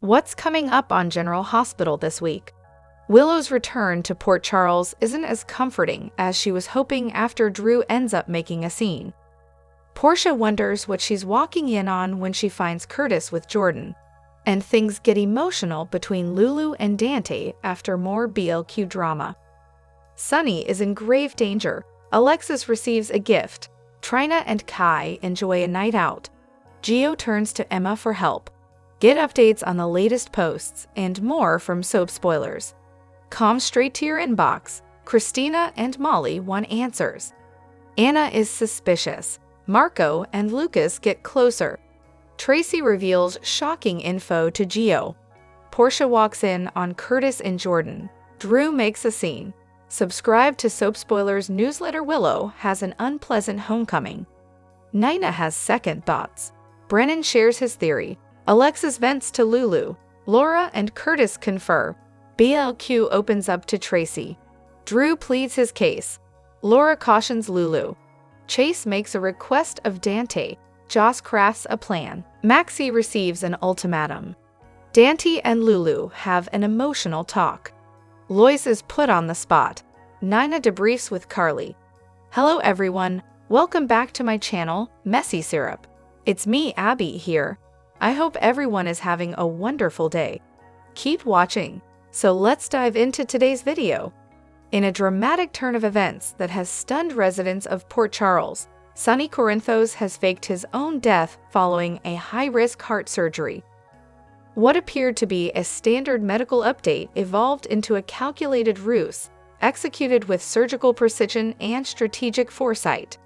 What's coming up on General Hospital this week? Willow's return to Port Charles isn't as comforting as she was hoping after Drew ends up making a scene. Portia wonders what she's walking in on when she finds Curtis with Jordan, and things get emotional between Lulu and Dante after more BLQ drama. Sonny is in grave danger. Alexis receives a gift. Trina and Kai enjoy a night out. Gio turns to Emma for help. Get updates on the latest posts and more from Soap Spoilers. Come straight to your inbox. Christina and Molly want answers. Anna is suspicious. Marco and Lucas get closer. Tracy reveals shocking info to Gio. Portia walks in on Curtis and Jordan. Drew makes a scene. Subscribe to Soap Spoilers newsletter. Willow has an unpleasant homecoming. Nina has second thoughts. Brennan shares his theory. Alexis vents to Lulu. Laura and Curtis confer. BLQ opens up to Tracy. Drew pleads his case. Laura cautions Lulu. Chase makes a request of Dante. Joss crafts a plan. Maxie receives an ultimatum. Dante and Lulu have an emotional talk. Lois is put on the spot. Nina debriefs with Carly. Hello everyone, welcome back to my channel, Messy Syrup. It's me, Abby, here. I hope everyone is having a wonderful day. Keep watching. So let's dive into today's video. In a dramatic turn of events that has stunned residents of Port Charles, Sonny Corinthos has faked his own death following a high-risk heart surgery. What appeared to be a standard medical update evolved into a calculated ruse, executed with surgical precision and strategic foresight.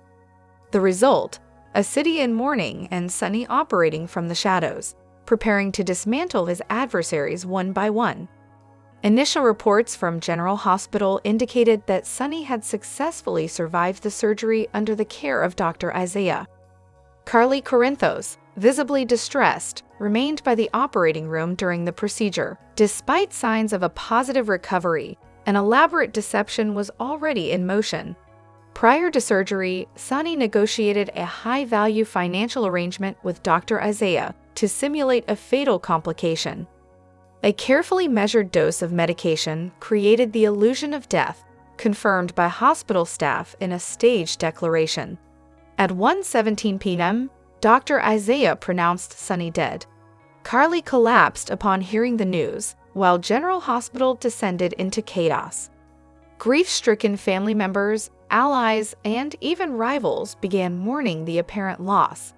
The result? A city in mourning and Sonny operating from the shadows, preparing to dismantle his adversaries one by one. Initial reports from General Hospital indicated that Sonny had successfully survived the surgery under the care of Dr. Isaiah. Carly Corinthos, visibly distressed, remained by the operating room during the procedure. Despite signs of a positive recovery, an elaborate deception was already in motion. Prior to surgery, Sonny negotiated a high-value financial arrangement with Dr. Isaiah to simulate a fatal complication. A carefully measured dose of medication created the illusion of death, confirmed by hospital staff in a staged declaration. At 1:17 p.m., Dr. Isaiah pronounced Sonny dead. Carly collapsed upon hearing the news, while General Hospital descended into chaos. Grief-stricken family members, allies, and even rivals began mourning the apparent loss.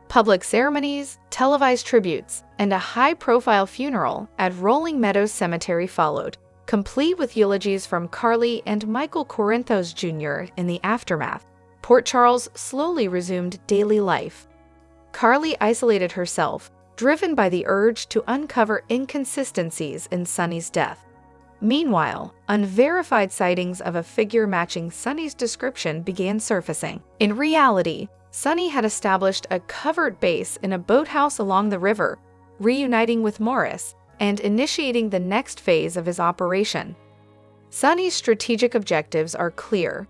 Public ceremonies, televised tributes, and a high-profile funeral at Rolling Meadows Cemetery followed, complete with eulogies from Carly and Michael Corinthos Jr. In the aftermath, Port Charles slowly resumed daily life. Carly isolated herself, driven by the urge to uncover inconsistencies in Sonny's death. Meanwhile, unverified sightings of a figure matching Sonny's description began surfacing. In reality, Sonny had established a covert base in a boathouse along the river, reuniting with Morris and initiating the next phase of his operation. Sonny's strategic objectives are clear: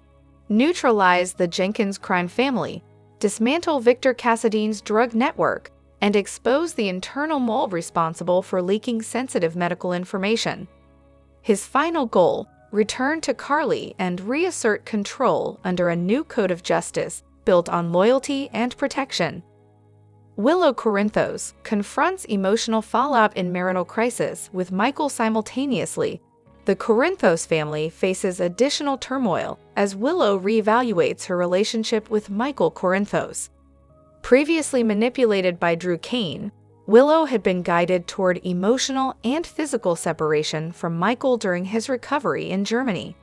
neutralize the Jenkins crime family, dismantle Victor Cassadine's drug network, and expose the internal mole responsible for leaking sensitive medical information. His final goal: return to Carly and reassert control under a new code of justice built on loyalty and protection. Willow Corinthos confronts emotional fallout in marital crisis with Michael simultaneously. The Corinthos family faces additional turmoil as Willow reevaluates her relationship with Michael Corinthos. Previously manipulated by Drew Kane, Willow had been guided toward emotional and physical separation from Michael during his recovery in Germany.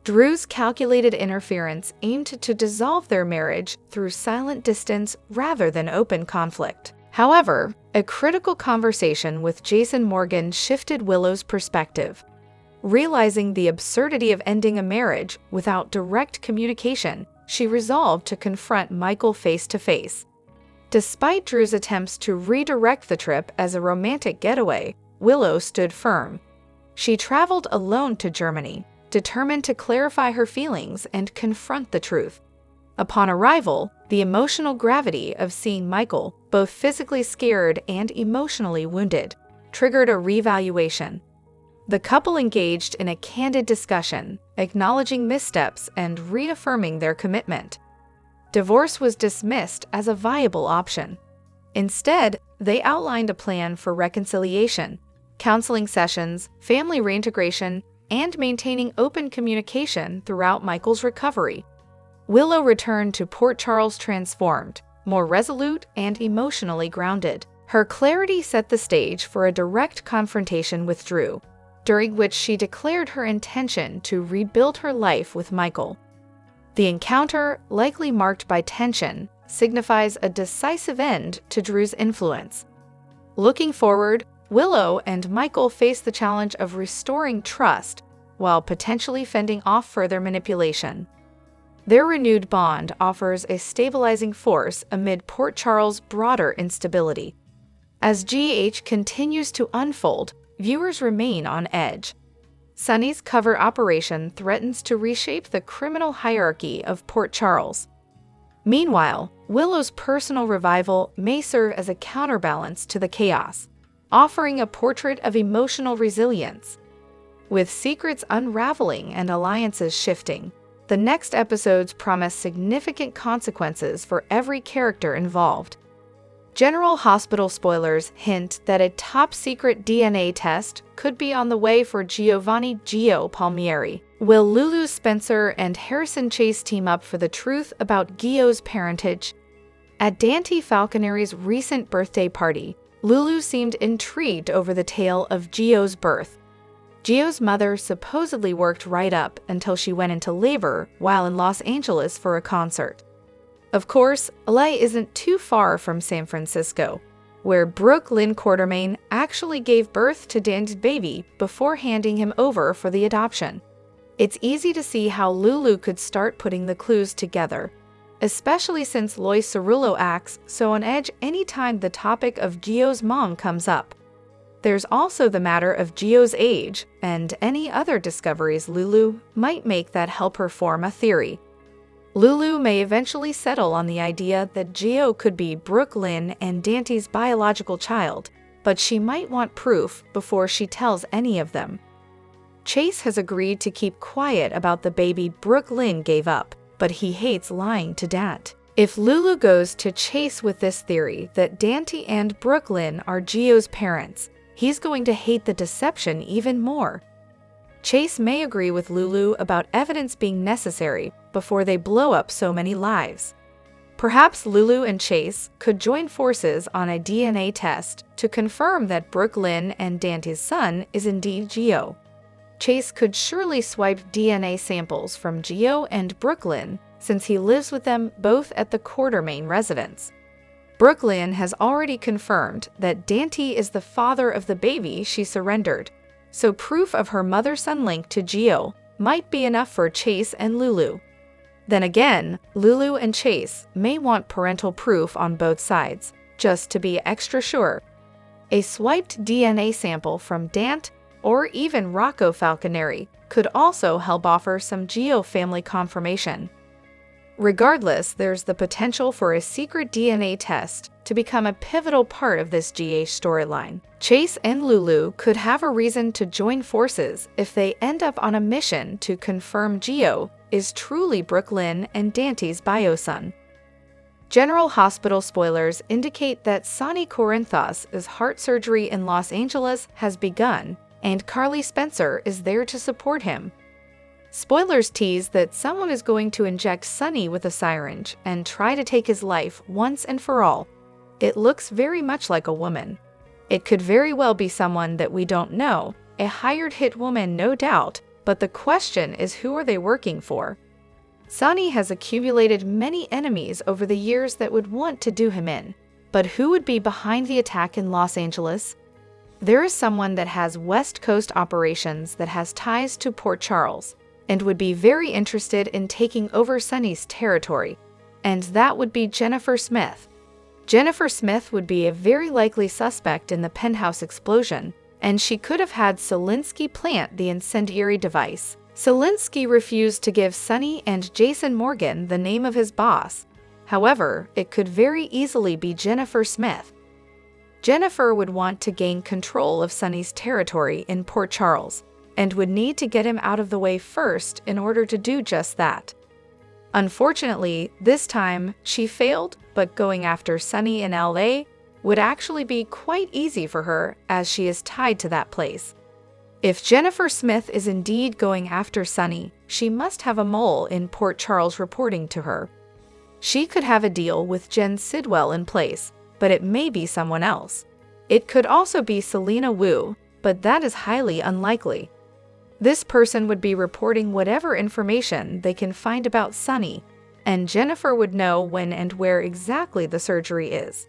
Drew's calculated interference aimed to dissolve their marriage through silent distance rather than open conflict. However, a critical conversation with Jason Morgan shifted Willow's perspective. Realizing the absurdity of ending a marriage without direct communication, she resolved to confront Michael face-to-face. Despite Drew's attempts to redirect the trip as a romantic getaway, Willow stood firm. She traveled alone to Germany, determined to clarify her feelings and confront the truth. Upon arrival, the emotional gravity of seeing Michael, both physically scared and emotionally wounded, triggered a revaluation. The couple engaged in a candid discussion, acknowledging missteps and reaffirming their commitment. Divorce was dismissed as a viable option. Instead, they outlined a plan for reconciliation, counseling sessions, family reintegration, and maintaining open communication throughout Michael's recovery. Willow returned to Port Charles transformed, more resolute and emotionally grounded. Her clarity set the stage for a direct confrontation with Drew, during which she declared her intention to rebuild her life with Michael. The encounter, likely marked by tension, signifies a decisive end to Drew's influence. Looking forward, Willow and Michael face the challenge of restoring trust while potentially fending off further manipulation. Their renewed bond offers a stabilizing force amid Port Charles' broader instability. As GH continues to unfold, viewers remain on edge. Sonny's covert operation threatens to reshape the criminal hierarchy of Port Charles. Meanwhile, Willow's personal revival may serve as a counterbalance to the chaos, offering a portrait of emotional resilience. With secrets unraveling and alliances shifting, the next episodes promise significant consequences for every character involved. General Hospital spoilers hint that a top-secret DNA test could be on the way for Giovanni "Gio" Palmieri. Will Lulu Spencer and Harrison Chase team up for the truth about Gio's parentage? At Dante Falconeri's recent birthday party, Lulu seemed intrigued over the tale of Gio's birth. Gio's mother supposedly worked right up until she went into labor while in Los Angeles for a concert. Of course, LA isn't too far from San Francisco, where Brooke Lynn Quartermain actually gave birth to Dan's baby before handing him over for the adoption. It's easy to see how Lulu could start putting the clues together, especially since Lois Cerullo acts so on edge anytime the topic of Gio's mom comes up. There's also the matter of Gio's age and any other discoveries Lulu might make that help her form a theory. Lulu may eventually settle on the idea that Gio could be Brooke Lynn and Dante's biological child, but she might want proof before she tells any of them. Chase has agreed to keep quiet about the baby Brooke Lynn gave up, but he hates lying to Dante. If Lulu goes to Chase with this theory that Dante and Brooke Lynn are Gio's parents, he's going to hate the deception even more. Chase may agree with Lulu about evidence being necessary before they blow up so many lives. Perhaps Lulu and Chase could join forces on a DNA test to confirm that Brooke Lynn and Dante's son is indeed Gio. Chase could surely swipe DNA samples from Gio and Brooke Lynn since he lives with them both at the Quartermain residence. Brooke Lynn has already confirmed that Dante is the father of the baby she surrendered, so proof of her mother-son link to Gio might be enough for Chase and Lulu. Then again, Lulu and Chase may want parental proof on both sides, just to be extra sure. A swiped DNA sample from Dante or even Rocco Falconeri could also help offer some Gio family confirmation. Regardless, there's the potential for a secret DNA test to become a pivotal part of this GH storyline. Chase and Lulu could have a reason to join forces if they end up on a mission to confirm Gio is truly Brooke Lynn and Dante's bio-son. General Hospital spoilers indicate that Sonny Corinthos' heart surgery in Los Angeles has begun, and Carly Spencer is there to support him. Spoilers tease that someone is going to inject Sonny with a syringe and try to take his life once and for all. It looks very much like a woman. It could very well be someone that we don't know, a hired hit woman no doubt, but the question is who are they working for? Sonny has accumulated many enemies over the years that would want to do him in, but who would be behind the attack in Los Angeles? There is someone that has West Coast operations that has ties to Port Charles, and would be very interested in taking over Sonny's territory, and that would be Jennifer Smith. Jennifer Smith would be a very likely suspect in the penthouse explosion, and she could have had Selinsky plant the incendiary device. Selinsky refused to give Sonny and Jason Morgan the name of his boss. However, it could very easily be Jennifer Smith. Jennifer would want to gain control of Sonny's territory in Port Charles, and would need to get him out of the way first in order to do just that. Unfortunately, this time she failed, but going after Sonny in LA would actually be quite easy for her as she is tied to that place. If Jennifer Smith is indeed going after Sonny, she must have a mole in Port Charles reporting to her. She could have a deal with Jen Sidwell in place, but it may be someone else. It could also be Selena Wu, but that is highly unlikely. This person would be reporting whatever information they can find about Sonny, and Jennifer would know when and where exactly the surgery is.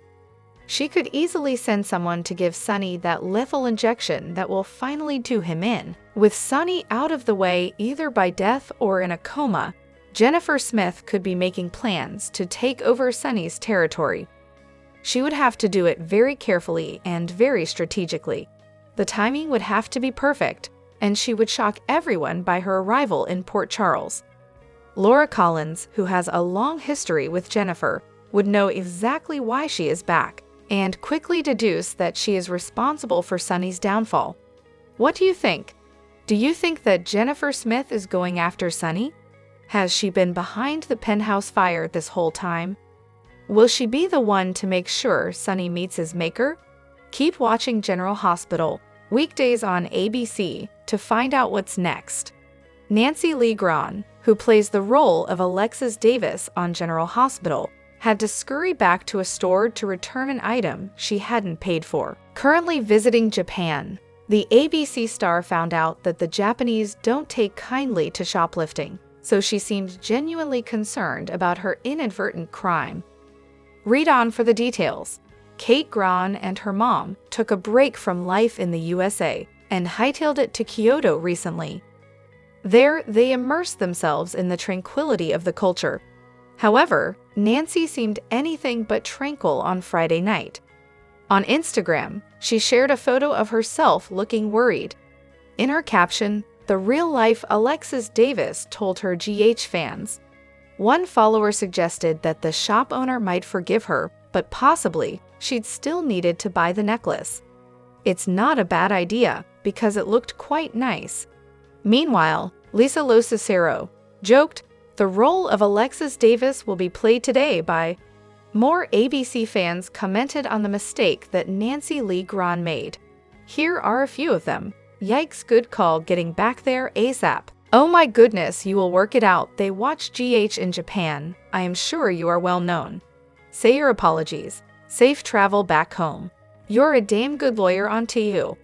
She could easily send someone to give Sonny that lethal injection that will finally do him in. With Sonny out of the way either by death or in a coma, Jennifer Smith could be making plans to take over Sonny's territory. She would have to do it very carefully and very strategically. The timing would have to be perfect, and she would shock everyone by her arrival in Port Charles. Laura Collins, who has a long history with Jennifer, would know exactly why she is back, and quickly deduce that she is responsible for Sonny's downfall. What do you think? Do you think that Jennifer Smith is going after Sonny? Has she been behind the penthouse fire this whole time? Will she be the one to make sure Sonny meets his maker? Keep watching General Hospital, weekdays on ABC, to find out what's next. Nancy Lee Grahn, who plays the role of Alexis Davis on General Hospital, had to scurry back to a store to return an item she hadn't paid for. Currently visiting Japan, the ABC star found out that the Japanese don't take kindly to shoplifting, so she seemed genuinely concerned about her inadvertent crime. Read on for the details. Kate Grahn and her mom took a break from life in the USA and hightailed it to Kyoto recently. There, they immersed themselves in the tranquility of the culture. However, Nancy seemed anything but tranquil on Friday night. On Instagram, she shared a photo of herself looking worried. In her caption, the real-life Alexis Davis told her GH fans. One follower suggested that the shop owner might forgive her, but possibly she'd still needed to buy the necklace. It's not a bad idea, because it looked quite nice. Meanwhile, Lisa Locicero joked, "The role of Alexis Davis will be played today by..." More ABC fans commented on the mistake that Nancy Lee Grahn made. Here are a few of them. Yikes, good call, getting back there ASAP. Oh my goodness, you will work it out. They watch GH in Japan. I am sure you are well known. Say your apologies. Safe travel back home. You're a damn good lawyer on TU.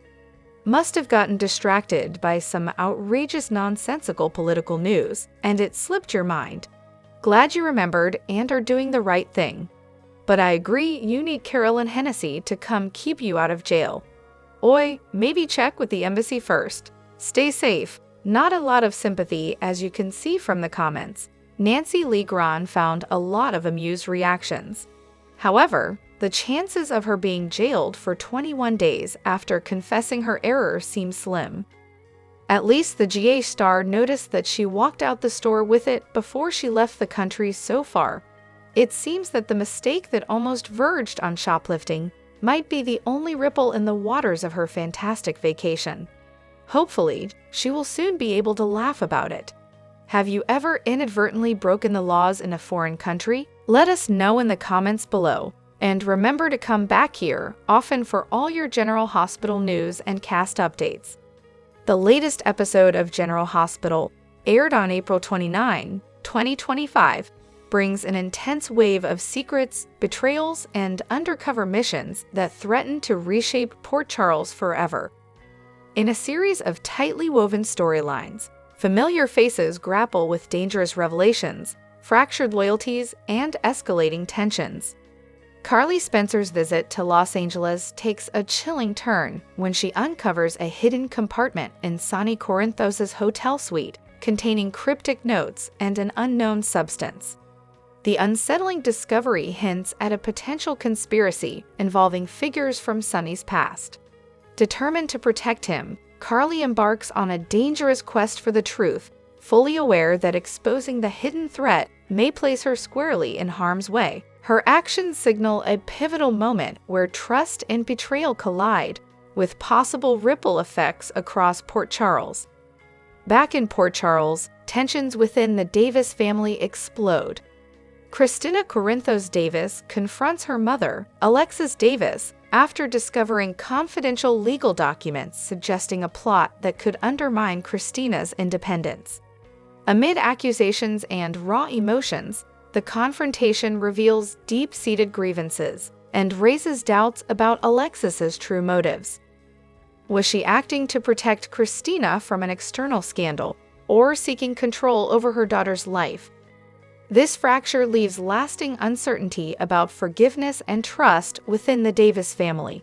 Must have gotten distracted by some outrageous nonsensical political news, and it slipped your mind. Glad you remembered and are doing the right thing. But I agree you need Carolyn Hennessy to come keep you out of jail. Oi, maybe check with the embassy first. Stay safe. Not a lot of sympathy, as you can see from the comments. Nancy Lee Grahn found a lot of amused reactions. However, the chances of her being jailed for 21 days after confessing her error seem slim. At least the GH star noticed that she walked out the store with it before she left the country so far. It seems that the mistake that almost verged on shoplifting might be the only ripple in the waters of her fantastic vacation. Hopefully, she will soon be able to laugh about it. Have you ever inadvertently broken the laws in a foreign country? Let us know in the comments below. And remember to come back here often for all your General Hospital news and cast updates. The latest episode of General Hospital, aired on April 29, 2025, brings an intense wave of secrets, betrayals, and undercover missions that threaten to reshape Port Charles forever. In a series of tightly woven storylines, familiar faces grapple with dangerous revelations, fractured loyalties, and escalating tensions. Carly Spencer's visit to Los Angeles takes a chilling turn when she uncovers a hidden compartment in Sonny Corinthos' hotel suite containing cryptic notes and an unknown substance. The unsettling discovery hints at a potential conspiracy involving figures from Sonny's past. Determined to protect him, Carly embarks on a dangerous quest for the truth, fully aware that exposing the hidden threat may place her squarely in harm's way. Her actions signal a pivotal moment where trust and betrayal collide, with possible ripple effects across Port Charles. Back in Port Charles, tensions within the Davis family explode. Christina Corinthos Davis confronts her mother, Alexis Davis, after discovering confidential legal documents suggesting a plot that could undermine Christina's independence. Amid accusations and raw emotions, the confrontation reveals deep-seated grievances and raises doubts about Alexis's true motives. Was she acting to protect Christina from an external scandal, or seeking control over her daughter's life? This fracture leaves lasting uncertainty about forgiveness and trust within the Davis family.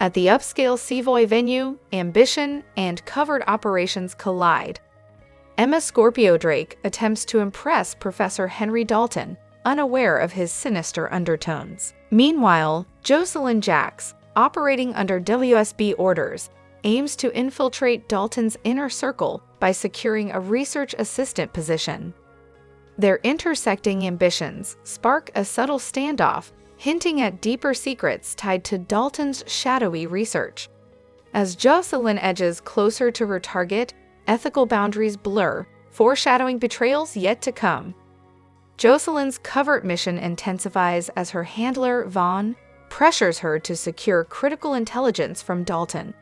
At the upscale Savoy venue, ambition and covert operations collide. Emma Scorpio Drake attempts to impress Professor Henry Dalton, unaware of his sinister undertones. Meanwhile, Jocelyn Jacks, operating under WSB orders, aims to infiltrate Dalton's inner circle by securing a research assistant position. Their intersecting ambitions spark a subtle standoff, hinting at deeper secrets tied to Dalton's shadowy research. As Jocelyn edges closer to her target, ethical boundaries blur, foreshadowing betrayals yet to come. Jocelyn's covert mission intensifies as her handler, Vaughn, pressures her to secure critical intelligence from Dalton.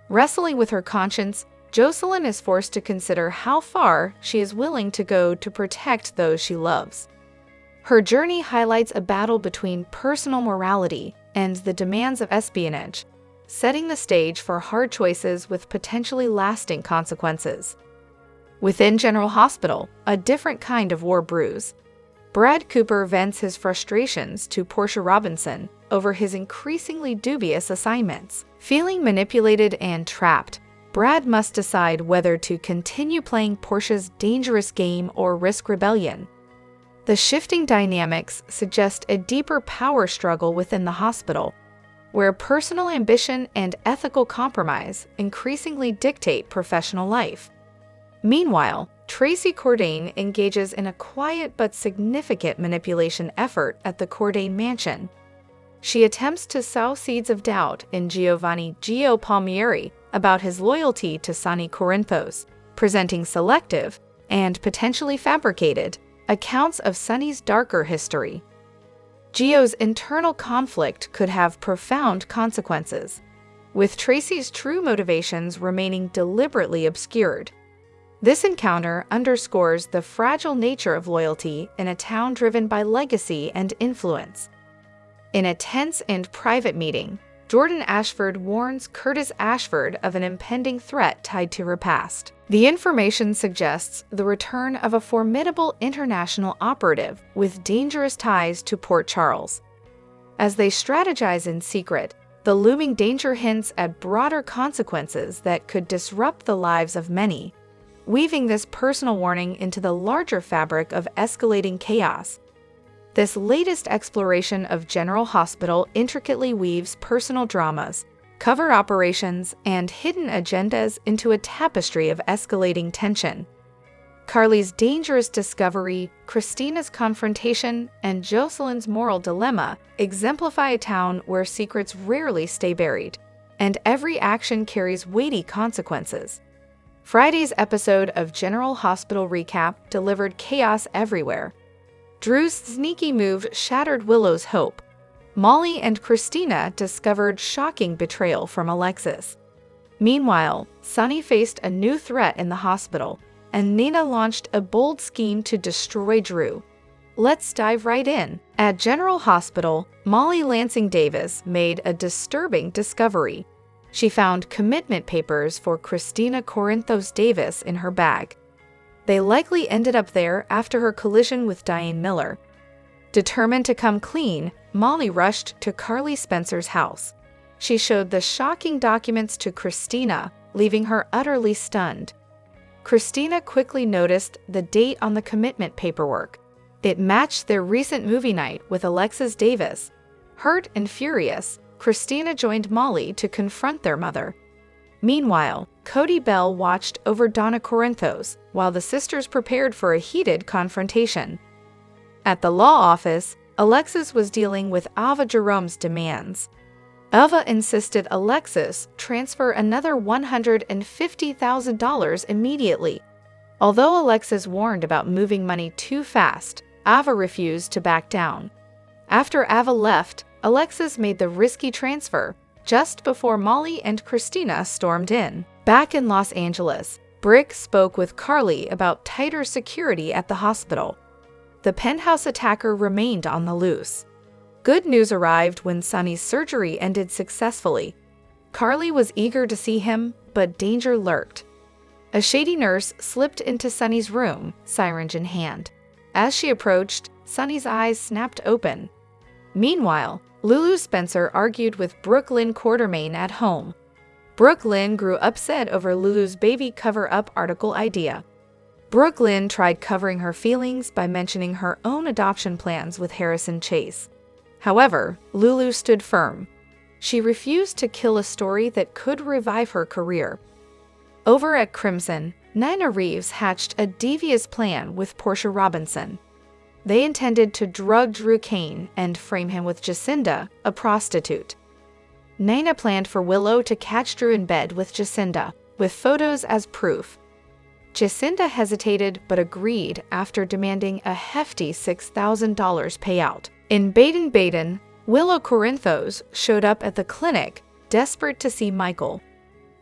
Wrestling with her conscience, Jocelyn is forced to consider how far she is willing to go to protect those she loves. Her journey highlights a battle between personal morality and the demands of espionage, setting the stage for hard choices with potentially lasting consequences. Within General Hospital, a different kind of war brews. Brad Cooper vents his frustrations to Portia Robinson over his increasingly dubious assignments. Feeling manipulated and trapped, Brad must decide whether to continue playing Portia's dangerous game or risk rebellion. The shifting dynamics suggest a deeper power struggle within the hospital, where personal ambition and ethical compromise increasingly dictate professional life. Meanwhile, Tracy Cordain engages in a quiet but significant manipulation effort at the Cordain mansion. She attempts to sow seeds of doubt in Giovanni Gio Palmieri about his loyalty to Sonny Corinthos, presenting selective and potentially fabricated accounts of Sonny's darker history. Gio's internal conflict could have profound consequences, with Tracy's true motivations remaining deliberately obscured. This encounter underscores the fragile nature of loyalty in a town driven by legacy and influence. In a tense and private meeting, Jordan Ashford warns Curtis Ashford of an impending threat tied to her past. The information suggests the return of a formidable international operative with dangerous ties to Port Charles. As they strategize in secret, the looming danger hints at broader consequences that could disrupt the lives of many, weaving this personal warning into the larger fabric of escalating chaos. This latest exploration of General Hospital intricately weaves personal dramas, covert operations, and hidden agendas into a tapestry of escalating tension. Carly's dangerous discovery, Christina's confrontation, and Jocelyn's moral dilemma exemplify a town where secrets rarely stay buried, and every action carries weighty consequences. Friday's episode of General Hospital Recap delivered chaos everywhere. Drew's sneaky move shattered Willow's hope. Molly and Christina discovered shocking betrayal from Alexis. Meanwhile, Sonny faced a new threat in the hospital, and Nina launched a bold scheme to destroy Drew. Let's dive right in. At General Hospital, Molly Lansing Davis made a disturbing discovery. She found commitment papers for Christina Corinthos Davis in her bag. They likely ended up there after her collision with Diane Miller. Determined to come clean, Molly rushed to Carly Spencer's house. She showed the shocking documents to Christina, leaving her utterly stunned. Christina quickly noticed the date on the commitment paperwork. It matched their recent movie night with Alexis Davis. Hurt and furious, Christina joined Molly to confront their mother. Meanwhile, Cody Bell watched over Donna Corinthos while the sisters prepared for a heated confrontation. At the law office, Alexis was dealing with Ava Jerome's demands. Ava insisted Alexis transfer another $150,000 immediately. Although Alexis warned about moving money too fast, Ava refused to back down. After Ava left, Alexis made the risky transfer just before Molly and Christina stormed in. Back in Los Angeles, Brick spoke with Carly about tighter security at the hospital. The penthouse attacker remained on the loose. Good news arrived when Sonny's surgery ended successfully. Carly was eager to see him, but danger lurked. A shady nurse slipped into Sonny's room, syringe in hand. As she approached, Sonny's eyes snapped open. Meanwhile, Lulu Spencer argued with Brooklyn Quartermain at home. Brooklyn grew upset over Lulu's baby cover-up article idea. Brooklyn tried covering her feelings by mentioning her own adoption plans with Harrison-Chase. However, Lulu stood firm. She refused to kill a story that could revive her career. Over at Crimson, Nina Reeves hatched a devious plan with Portia Robinson. They intended to drug Drew Kane and frame him with Jacinda, a prostitute. Nina planned for Willow to catch Drew in bed with Jacinda, with photos as proof. Jacinda hesitated but agreed after demanding a hefty $6,000 payout. In Baden-Baden, Willow Corinthos showed up at the clinic, desperate to see Michael.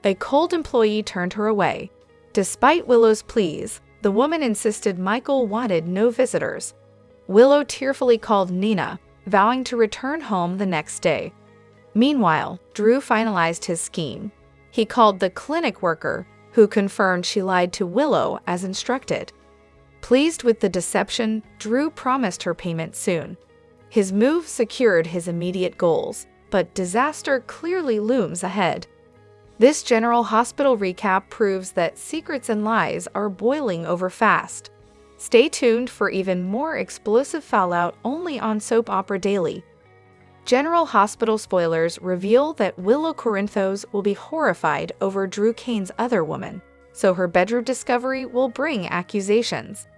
A cold employee turned her away. Despite Willow's pleas, the woman insisted Michael wanted no visitors. Willow tearfully called Nina, vowing to return home the next day. Meanwhile, Drew finalized his scheme. He called the clinic worker, who confirmed she lied to Willow as instructed. Pleased with the deception, Drew promised her payment soon. His move secured his immediate goals, but disaster clearly looms ahead. This General Hospital recap proves that secrets and lies are boiling over fast. Stay tuned for even more explosive fallout only on Soap Opera Daily. General Hospital spoilers reveal that Willow Corinthos will be horrified over Drew Kane's other woman, so her bedroom discovery will bring accusations.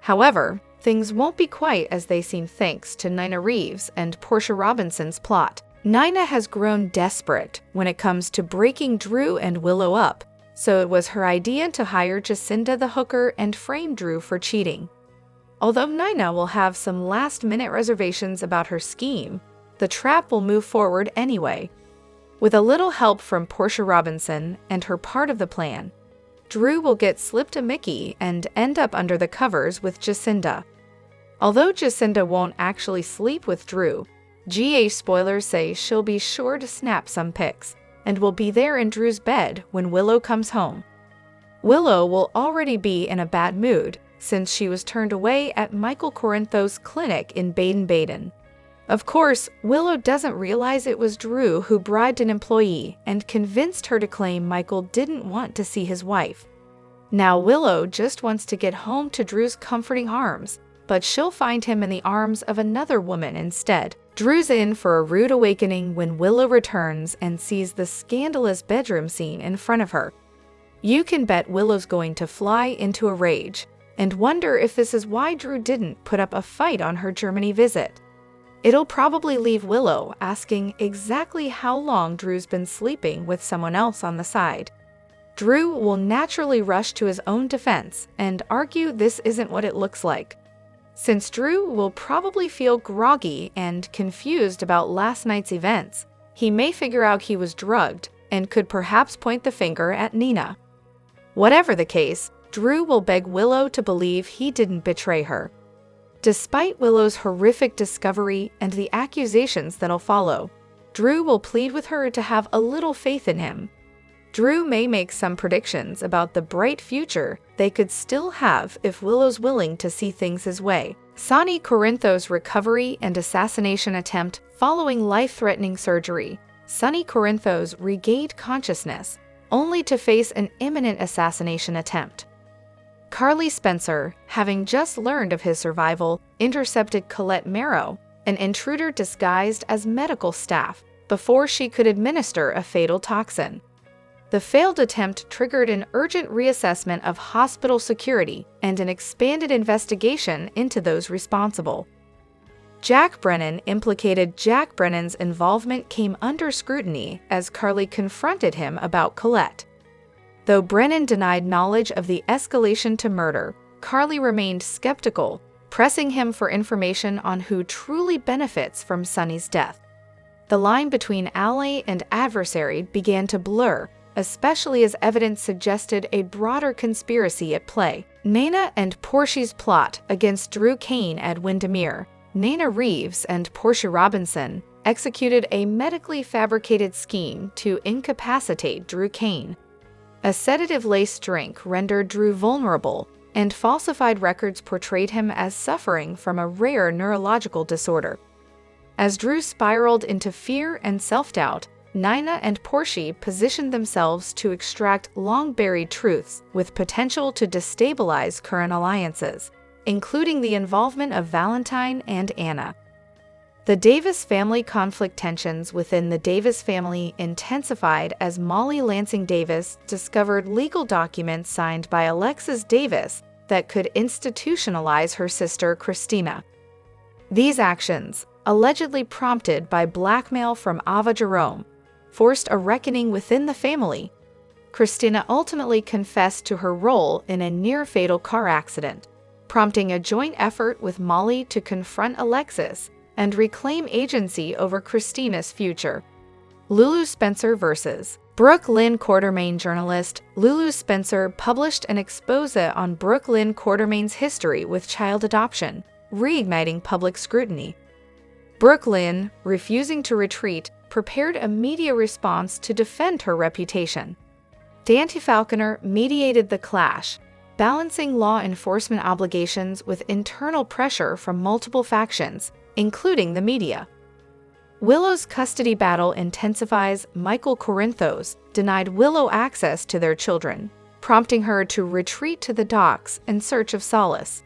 However, things won't be quite as they seem thanks to Nina Reeves and Portia Robinson's plot. Nina has grown desperate when it comes to breaking Drew and Willow up, so it was her idea to hire Jacinda the hooker and frame Drew for cheating. Although Nina will have some last-minute reservations about her scheme, the trap will move forward anyway. With a little help from Portia Robinson and her part of the plan, Drew will get slipped a Mickey and end up under the covers with Jacinda. Although Jacinda won't actually sleep with Drew, GH spoilers say she'll be sure to snap some pics and will be there in Drew's bed when Willow comes home. Willow will already be in a bad mood since she was turned away at Michael Corinthos' clinic in Baden-Baden. Of course, Willow doesn't realize it was Drew who bribed an employee and convinced her to claim Michael didn't want to see his wife. Now Willow just wants to get home to Drew's comforting arms, but she'll find him in the arms of another woman instead. Drew's in for a rude awakening when Willow returns and sees the scandalous bedroom scene in front of her. You can bet Willow's going to fly into a rage and wonder if this is why Drew didn't put up a fight on her Germany visit. It'll probably leave Willow asking exactly how long Drew's been sleeping with someone else on the side. Drew will naturally rush to his own defense and argue this isn't what it looks like. Since Drew will probably feel groggy and confused about last night's events, he may figure out he was drugged and could perhaps point the finger at Nina. Whatever the case, Drew will beg Willow to believe he didn't betray her. Despite Willow's horrific discovery and the accusations that'll follow, Drew will plead with her to have a little faith in him. Drew may make some predictions about the bright future they could still have if Willow's willing to see things his way. Sonny Corinthos' recovery and assassination attempt following life-threatening surgery. Sonny Corinthos regained consciousness, only to face an imminent assassination attempt. Carly Spencer, having just learned of his survival, intercepted Colette Marrow, an intruder disguised as medical staff, before she could administer a fatal toxin. The failed attempt triggered an urgent reassessment of hospital security and an expanded investigation into those responsible. Jack Brennan's involvement came under scrutiny as Carly confronted him about Colette. Though Brennan denied knowledge of the escalation to murder, Carly remained skeptical, pressing him for information on who truly benefits from Sonny's death. The line between ally and adversary began to blur, especially as evidence suggested a broader conspiracy at play. Nana and Portia's plot against Drew Cain at Windermere. Nana Reeves and Portia Robinson executed a medically fabricated scheme to incapacitate Drew Cain. A sedative-laced drink rendered Drew vulnerable, and falsified records portrayed him as suffering from a rare neurological disorder. As Drew spiraled into fear and self-doubt, Nina and Portia positioned themselves to extract long-buried truths with potential to destabilize current alliances, including the involvement of Valentine and Anna. The Davis family conflict. Tensions within the Davis family intensified as Molly Lansing Davis discovered legal documents signed by Alexis Davis that could institutionalize her sister Christina. These actions, allegedly prompted by blackmail from Ava Jerome, forced a reckoning within the family. Christina ultimately confessed to her role in a near-fatal car accident, prompting a joint effort with Molly to confront Alexis and reclaim agency over Christina's future. Lulu Spencer vs. Brooke Lynn Quartermaine. Journalist Lulu Spencer published an expose on Brooke Lynn Quartermaine's history with child adoption, reigniting public scrutiny. Brooke Lynn, refusing to retreat, prepared a media response to defend her reputation. Dante Falconer mediated the clash, balancing law enforcement obligations with internal pressure from multiple factions, including the media. Willow's custody battle intensifies. Michael Corinthos denied Willow access to their children, prompting her to retreat to the docks in search of solace.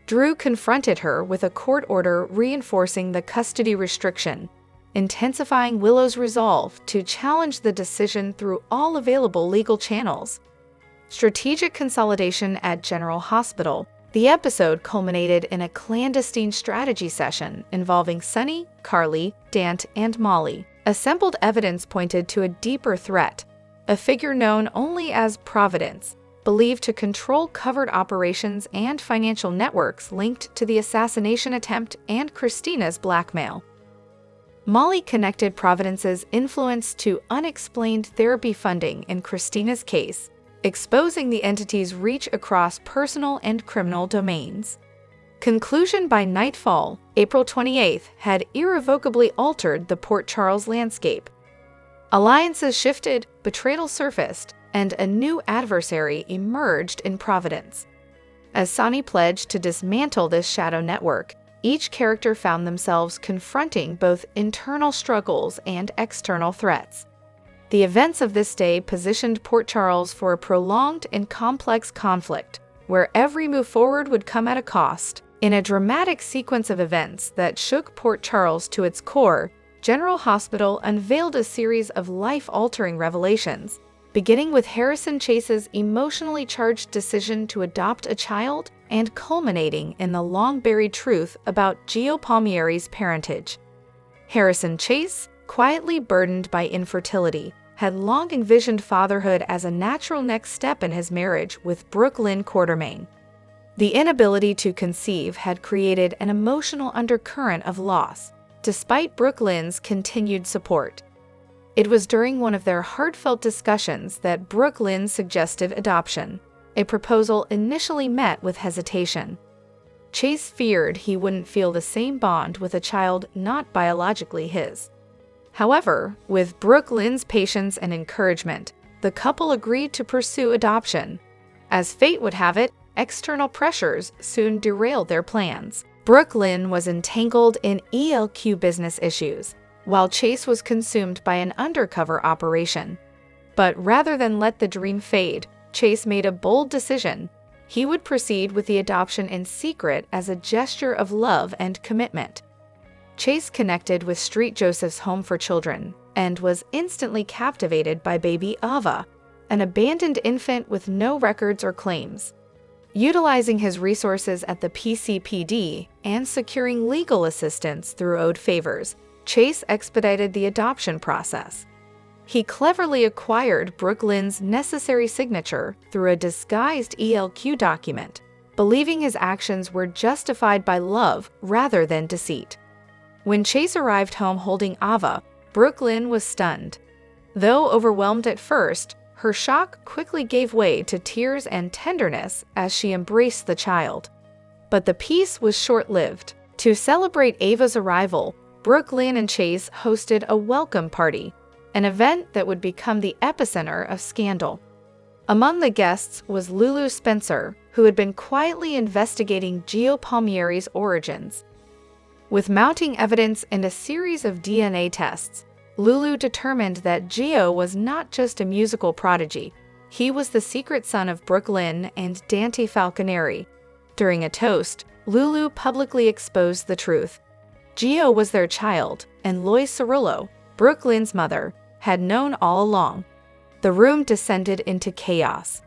Drew confronted her with a court order reinforcing the custody restriction, intensifying Willow's resolve to challenge the decision through all available legal channels. Strategic consolidation at General Hospital. The episode culminated in a clandestine strategy session involving Sonny, Carly, Dant, and Molly. Assembled evidence pointed to a deeper threat, a figure known only as Providence, believed to control covert operations and financial networks linked to the assassination attempt and Christina's blackmail. Molly connected Providence's influence to unexplained therapy funding in Christina's case, exposing the entity's reach across personal and criminal domains. Conclusion. By nightfall, April 28th had irrevocably altered the Port Charles landscape. Alliances shifted, betrayal surfaced, and a new adversary emerged in Providence. As Sonny pledged to dismantle this shadow network, each character found themselves confronting both internal struggles and external threats. The events of this day positioned Port Charles for a prolonged and complex conflict, where every move forward would come at a cost. In a dramatic sequence of events that shook Port Charles to its core, General Hospital unveiled a series of life-altering revelations, beginning with Harrison Chase's emotionally charged decision to adopt a child and culminating in the long-buried truth about Gio Palmieri's parentage. Harrison Chase, quietly burdened by infertility, had long envisioned fatherhood as a natural next step in his marriage with Brooke Lynn Quartermaine. The inability to conceive had created an emotional undercurrent of loss, despite Brooke Lynn's continued support. It was during one of their heartfelt discussions that Brooke Lynn suggested adoption, a proposal initially met with hesitation. Chase feared he wouldn't feel the same bond with a child not biologically his. However, with Brooke Lynn's patience and encouragement, the couple agreed to pursue adoption. As fate would have it, external pressures soon derailed their plans. Brooke Lynn was entangled in ELQ business issues, while Chase was consumed by an undercover operation. But rather than let the dream fade, Chase made a bold decision. He would proceed with the adoption in secret as a gesture of love and commitment. Chase connected with Street Joseph's Home for Children and was instantly captivated by baby Ava, an abandoned infant with no records or claims. Utilizing his resources at the PCPD and securing legal assistance through owed favors, Chase expedited the adoption process. He cleverly acquired Brooke Lynn's necessary signature through a disguised ELQ document, believing his actions were justified by love rather than deceit. When Chase arrived home holding Ava, Brooke Lynn was stunned. Though overwhelmed at first, her shock quickly gave way to tears and tenderness as she embraced the child. But the peace was short-lived. To celebrate Ava's arrival, Brooke Lynn and Chase hosted a welcome party, an event that would become the epicenter of scandal. Among the guests was Lulu Spencer, who had been quietly investigating Gio Palmieri's origins. With mounting evidence and a series of DNA tests, Lulu determined that Gio was not just a musical prodigy. He was the secret son of Brooke Lynn and Dante Falconeri. During a toast, Lulu publicly exposed the truth. Gio was their child, and Lois Cirillo, Brooke Lynn's mother, had known all along. The room descended into chaos.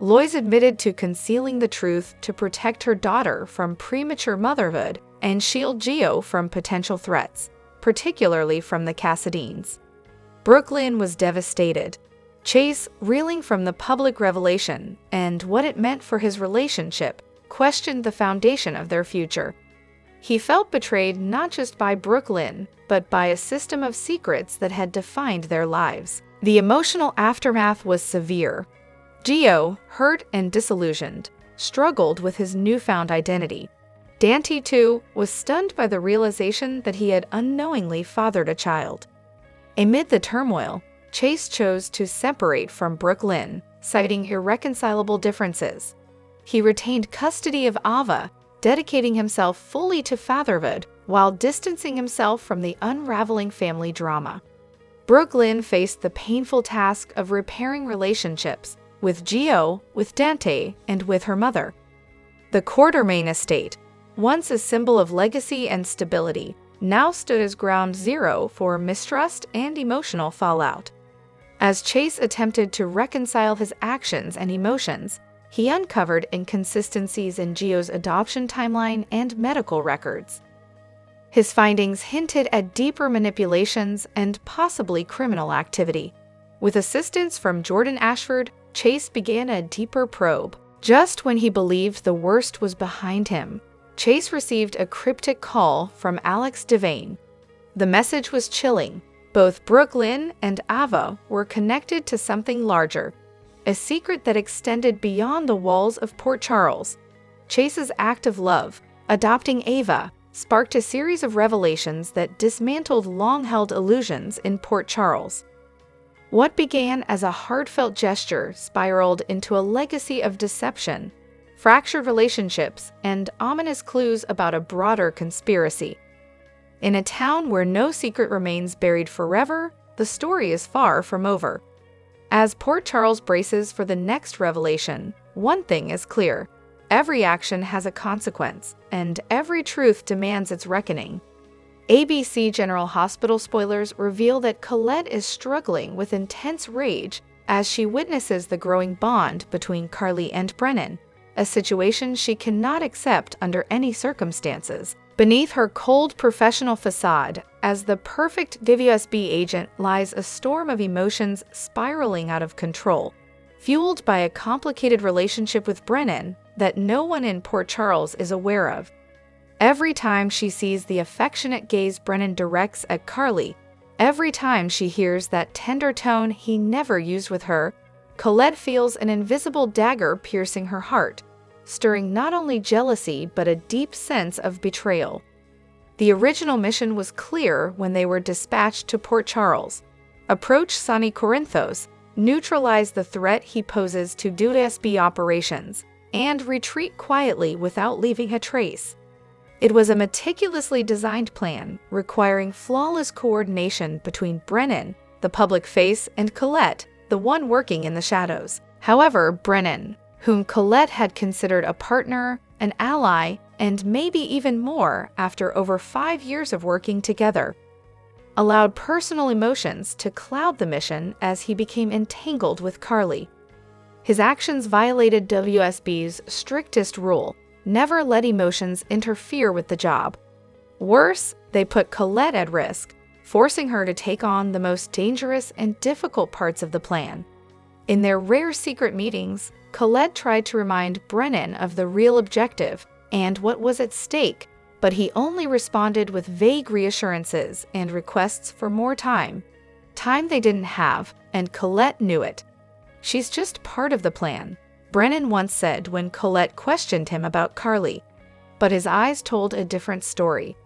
Lois admitted to concealing the truth to protect her daughter from premature motherhood and shield Gio from potential threats, particularly from the Cassadines. Brooke Lynn was devastated. Chase, reeling from the public revelation and what it meant for his relationship, questioned the foundation of their future. He felt betrayed not just by Brooke Lynn, but by a system of secrets that had defined their lives. The emotional aftermath was severe. Gio, hurt and disillusioned, struggled with his newfound identity. Dante, too, was stunned by the realization that he had unknowingly fathered a child. Amid the turmoil, Chase chose to separate from Brooke Lynn, citing irreconcilable differences. He retained custody of Ava, dedicating himself fully to fatherhood while distancing himself from the unraveling family drama. Brooke Lynn faced the painful task of repairing relationships with Gio, with Dante, and with her mother. The Quartermain estate, once a symbol of legacy and stability, now stood as ground zero for mistrust and emotional fallout. As Chase attempted to reconcile his actions and emotions, he uncovered inconsistencies in Gio's adoption timeline and medical records. His findings hinted at deeper manipulations and possibly criminal activity. With assistance from Jordan Ashford, Chase began a deeper probe. Just when he believed the worst was behind him, Chase received a cryptic call from Alex Devane. The message was chilling. Both Brooke Lynn and Ava were connected to something larger, a secret that extended beyond the walls of Port Charles. Chase's act of love, adopting Ava, sparked a series of revelations that dismantled long-held illusions in Port Charles. What began as a heartfelt gesture spiraled into a legacy of deception, fractured relationships, and ominous clues about a broader conspiracy. In a town where no secret remains buried forever, the story is far from over. As Port Charles braces for the next revelation, one thing is clear. Every action has a consequence, and every truth demands its reckoning. ABC General Hospital spoilers reveal that Colette is struggling with intense rage as she witnesses the growing bond between Carly and Brennan, a situation she cannot accept under any circumstances. Beneath her cold professional facade, as the perfect WSB agent lies a storm of emotions spiraling out of control, fueled by a complicated relationship with Brennan that no one in Port Charles is aware of. Every time she sees the affectionate gaze Brennan directs at Carly, every time she hears that tender tone he never used with her, Colette feels an invisible dagger piercing her heart, stirring not only jealousy but a deep sense of betrayal. The original mission was clear when they were dispatched to Port Charles. Approach Sonny Corinthos, neutralize the threat he poses to WSB operations, and retreat quietly without leaving a trace. It was a meticulously designed plan, requiring flawless coordination between Brennan, the public face, and Colette, the one working in the shadows. However, Brennan, whom Colette had considered a partner, an ally, and maybe even more after over 5 years of working together, allowed personal emotions to cloud the mission as he became entangled with Carly. His actions violated WSB's strictest rule: never let emotions interfere with the job. Worse, they put Colette at risk, forcing her to take on the most dangerous and difficult parts of the plan. In their rare secret meetings, Colette tried to remind Brennan of the real objective and what was at stake, but he only responded with vague reassurances and requests for more time. Time they didn't have, and Colette knew it. "She's just part of the plan," Brennan once said when Colette questioned him about Carly. But his eyes told a different story.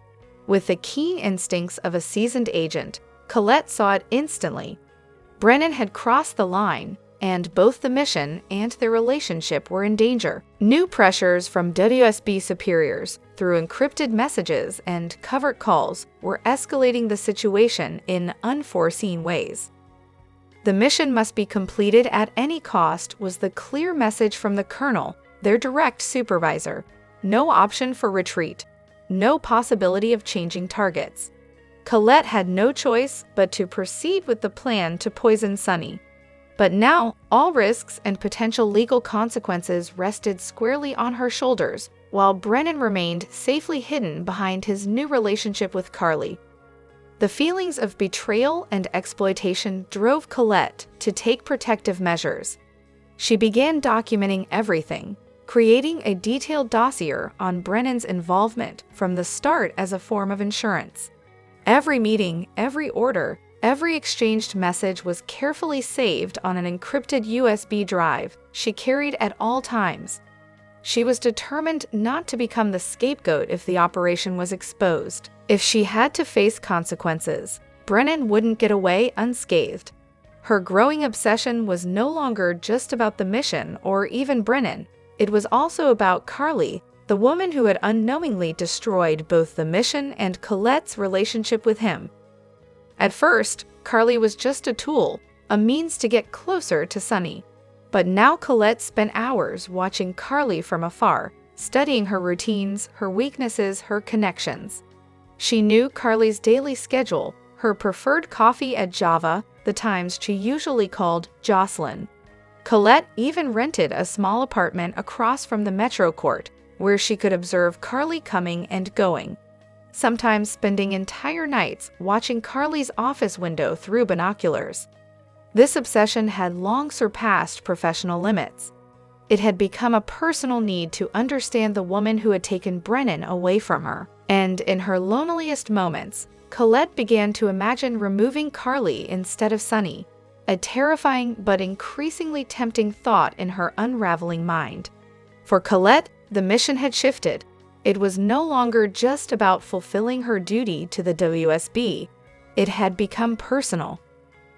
With the keen instincts of a seasoned agent, Colette saw it instantly. Brennan had crossed the line, and both the mission and their relationship were in danger. New pressures from WSB superiors, through encrypted messages and covert calls, were escalating the situation in unforeseen ways. The mission must be completed at any cost was the clear message from the colonel, their direct supervisor. No option for retreat. No possibility of changing targets. Colette had no choice but to proceed with the plan to poison Sonny. But now, all risks and potential legal consequences rested squarely on her shoulders, while Brennan remained safely hidden behind his new relationship with Carly. The feelings of betrayal and exploitation drove Colette to take protective measures. She began documenting everything, creating a detailed dossier on Brennan's involvement from the start as a form of insurance. Every meeting, every order, every exchanged message was carefully saved on an encrypted USB drive she carried at all times. She was determined not to become the scapegoat if the operation was exposed. If she had to face consequences, Brennan wouldn't get away unscathed. Her growing obsession was no longer just about the mission or even Brennan. It was also about Carly, the woman who had unknowingly destroyed both the mission and Colette's relationship with him. At first, Carly was just a tool, a means to get closer to Sonny. But now Colette spent hours watching Carly from afar, studying her routines, her weaknesses, her connections. She knew Carly's daily schedule, her preferred coffee at Java, the times she usually called Jocelyn. Colette even rented a small apartment across from the Metro Court, where she could observe Carly coming and going, sometimes spending entire nights watching Carly's office window through binoculars. This obsession had long surpassed professional limits. It had become a personal need to understand the woman who had taken Brennan away from her. And in her loneliest moments, Colette began to imagine removing Carly instead of Sonny, a terrifying but increasingly tempting thought in her unraveling mind. For Colette, the mission had shifted. It was no longer just about fulfilling her duty to the WSB. It had become personal.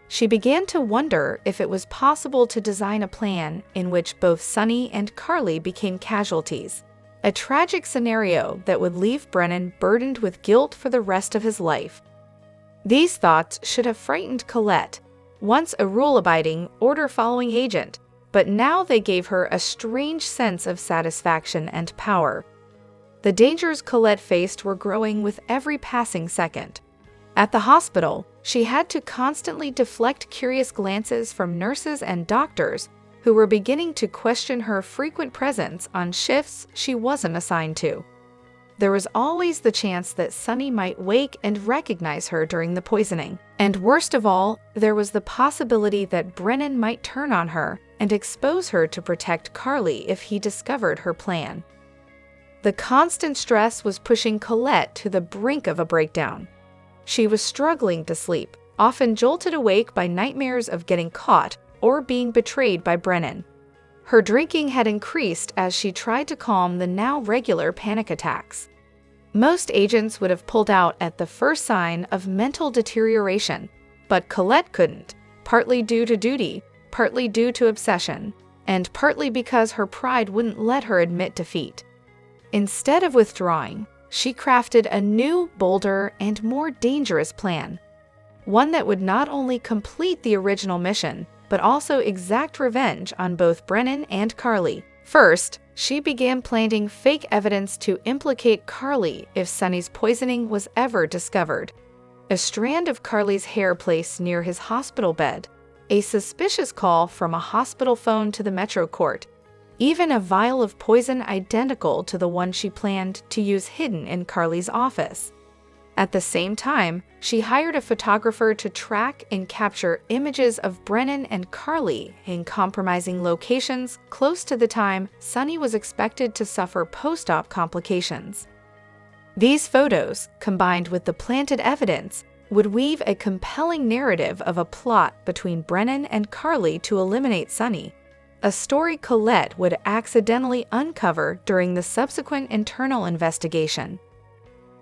She began to wonder if it was possible to design a plan in which both Sonny and Carly became casualties, a tragic scenario that would leave Brennan burdened with guilt for the rest of his life. These thoughts should have frightened Colette, once a rule-abiding, order-following agent, but now they gave her a strange sense of satisfaction and power. The dangers Colette faced were growing with every passing second. At the hospital, she had to constantly deflect curious glances from nurses and doctors who were beginning to question her frequent presence on shifts she wasn't assigned to. There was always the chance that Sonny might wake and recognize her during the poisoning. And worst of all, there was the possibility that Brennan might turn on her and expose her to protect Carly if he discovered her plan. The constant stress was pushing Colette to the brink of a breakdown. She was struggling to sleep, often jolted awake by nightmares of getting caught or being betrayed by Brennan. Her drinking had increased as she tried to calm the now regular panic attacks. Most agents would have pulled out at the first sign of mental deterioration, but Colette couldn't, partly due to duty, partly due to obsession, and partly because her pride wouldn't let her admit defeat. Instead of withdrawing, she crafted a new, bolder, and more dangerous plan. One that would not only complete the original mission, but also exact revenge on both Brennan and Carly. First, she began planting fake evidence to implicate Carly if Sonny's poisoning was ever discovered. A strand of Carly's hair placed near his hospital bed, a suspicious call from a hospital phone to the Metro Court, even a vial of poison identical to the one she planned to use hidden in Carly's office. At the same time, she hired a photographer to track and capture images of Brennan and Carly in compromising locations close to the time Sonny was expected to suffer post-op complications. These photos, combined with the planted evidence, would weave a compelling narrative of a plot between Brennan and Carly to eliminate Sonny, a story Colette would accidentally uncover during the subsequent internal investigation.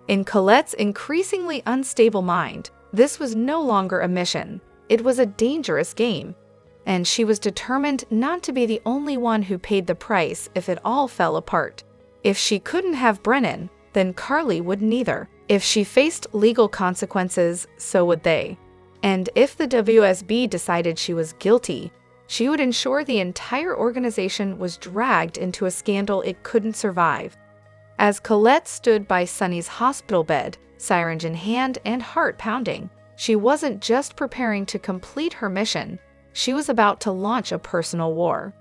In Colette's increasingly unstable mind, this was no longer a mission, it was a dangerous game, and she was determined not to be the only one who paid the price if it all fell apart. If she couldn't have Brennan, then Carly wouldn't either. If she faced legal consequences, so would they. And if the WSB decided she was guilty, she would ensure the entire organization was dragged into a scandal it couldn't survive. As Colette stood by Sonny's hospital bed, syringe in hand and heart pounding, she wasn't just preparing to complete her mission, she was about to launch a personal war.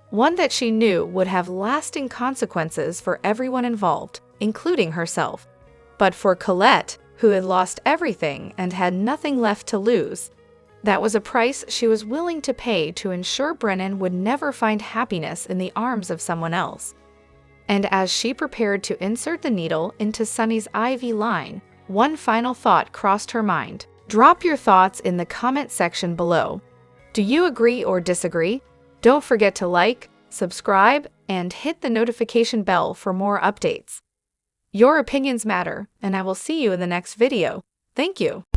One that she knew would have lasting consequences for everyone involved, including herself. But for Colette, who had lost everything and had nothing left to lose, that was a price she was willing to pay to ensure Brennan would never find happiness in the arms of someone else. And as she prepared to insert the needle into Sonny's IV line, one final thought crossed her mind. Drop your thoughts in the comment section below. Do you agree or disagree? Don't forget to like, subscribe, and hit the notification bell for more updates. Your opinions matter, and I will see you in the next video. Thank you.